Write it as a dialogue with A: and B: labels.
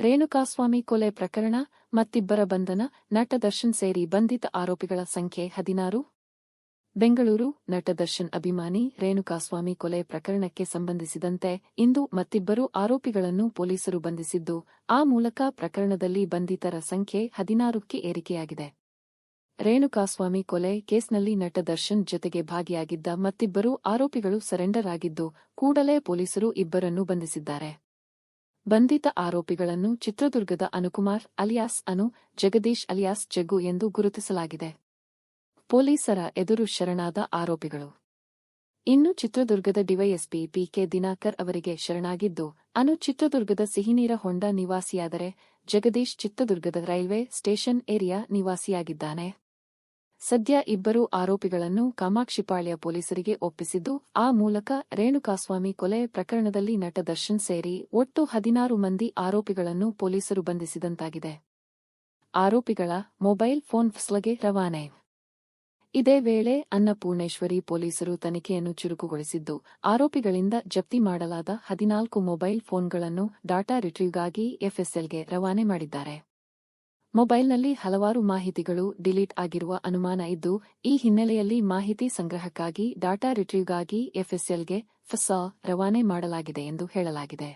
A: ರೇಣುಕಾಸ್ವಾಮಿ ಕೊಲೆ ಪ್ರಕರಣ, ಮತ್ತಿಬ್ಬರ ಬಂಧನ, ನಟ ದರ್ಶನ್ ಸೇರಿ ಬಂಧಿತ ಆರೋಪಿಗಳ ಸಂಖ್ಯೆ 16. ಬೆಂಗಳೂರು: ನಟ ದರ್ಶನ್ ಅಭಿಮಾನಿ ರೇಣುಕಾಸ್ವಾಮಿ ಕೊಲೆ ಪ್ರಕರಣಕ್ಕೆ ಸಂಬಂಧಿಸಿದಂತೆ ಇಂದು ಮತ್ತಿಬ್ಬರು ಆರೋಪಿಗಳನ್ನು ಪೊಲೀಸರು ಬಂಧಿಸಿದ್ದು, ಆ ಮೂಲಕ ಪ್ರಕರಣದಲ್ಲಿ ಬಂಧಿತರ ಸಂಖ್ಯೆ 16ಕ್ಕೆ ಏರಿಕೆಯಾಗಿದೆ. ರೇಣುಕಾಸ್ವಾಮಿ ಕೊಲೆ ಕೇಸ್ನಲ್ಲಿ ನಟ ದರ್ಶನ್ ಜೊತೆಗೆ ಭಾಗಿಯಾಗಿದ್ದ ಮತ್ತಿಬ್ಬರು ಆರೋಪಿಗಳು ಸರೆಂಡರ್ ಆಗಿದ್ದು, ಕೂಡಲೇ ಪೊಲೀಸರು ಇಬ್ಬರನ್ನು ಬಂಧಿಸಿದ್ದಾರೆ. ಬಂಧಿತ ಆರೋಪಿಗಳನ್ನು ಚಿತ್ರದುರ್ಗದ ಅನುಕುಮಾರ್ ಅಲಿಯಾಸ್ ಅನು, ಜಗದೀಶ್ ಅಲಿಯಾಸ್ ಜಗ್ಗು ಎಂದು ಗುರುತಿಸಲಾಗಿದೆ. ಪೊಲೀಸರ ಎದುರು ಶರಣಾದ ಆರೋಪಿಗಳು. ಇನ್ನು ಚಿತ್ರದುರ್ಗದ ಡಿವೈಎಸ್ಪಿ ಪಿಕೆ ದಿನಾಕರ್ ಅವರಿಗೆ ಶರಣಾಗಿದ್ದು, ಅನು ಚಿತ್ರದುರ್ಗದ ಸಿಹಿನೀರ ಹೊಂಡ ನಿವಾಸಿಯಾದರೆ, ಜಗದೀಶ್ ಚಿತ್ರದುರ್ಗದ ರೈಲ್ವೆ ಸ್ಟೇಷನ್ ಏರಿಯಾ ನಿವಾಸಿಯಾಗಿದ್ದಾನೆ. ಸದ್ಯ ಇಬ್ಬರು ಆರೋಪಿಗಳನ್ನು ಕಾಮಾಕ್ಷಿಪಾಳ್ಯ ಪೊಲೀಸರಿಗೆ ಒಪ್ಪಿಸಿದ್ದು, ಆ ಮೂಲಕ ರೇಣುಕಾಸ್ವಾಮಿ ಕೊಲೆ ಪ್ರಕರಣದಲ್ಲಿ ನಟ ದರ್ಶನ್ ಸೇರಿ ಒಟ್ಟು 16 ಮಂದಿ ಆರೋಪಿಗಳನ್ನು ಪೊಲೀಸರು ಬಂಧಿಸಿದಂತಾಗಿದೆ. ಆರೋಪಿಗಳ ಮೊಬೈಲ್ ಫೋನ್ ಫಸ್ಲಗೆ ರವಾನೆ. ಇದೇ ವೇಳೆ ಅನ್ನಪೂರ್ಣೇಶ್ವರಿ ಪೊಲೀಸರು ತನಿಖೆಯನ್ನು ಚುರುಕುಗೊಳಿಸಿದ್ದು, ಆರೋಪಿಗಳಿಂದ ಜಪ್ತಿ ಮಾಡಲಾದ 14 ಮೊಬೈಲ್ ಫೋನ್ಗಳನ್ನು ಡಾಟಾ ರಿಟ್ರೀವ್ಗಾಗಿ ಎಫ್ಎಸ್ಎಲ್ಗೆ ರವಾನೆ ಮಾಡಿದ್ದಾರೆ. ಮೊಬೈಲ್ನಲ್ಲಿ ಹಲವಾರು ಮಾಹಿತಿಗಳು ಡಿಲೀಟ್ ಆಗಿರುವ ಅನುಮಾನ ಇದ್ದು, ಈ ಹಿನ್ನೆಲೆಯಲ್ಲಿ ಮಾಹಿತಿ ಸಂಗ್ರಹಕ್ಕಾಗಿ ಡಾಟಾ ರಿಟ್ರೀವ್ಗಾಗಿ ಎಫ್ಎಸ್ಎಲ್ಗೆ ರವಾನೆ ಮಾಡಲಾಗಿದೆ ಎಂದು ಹೇಳಲಾಗಿದೆ.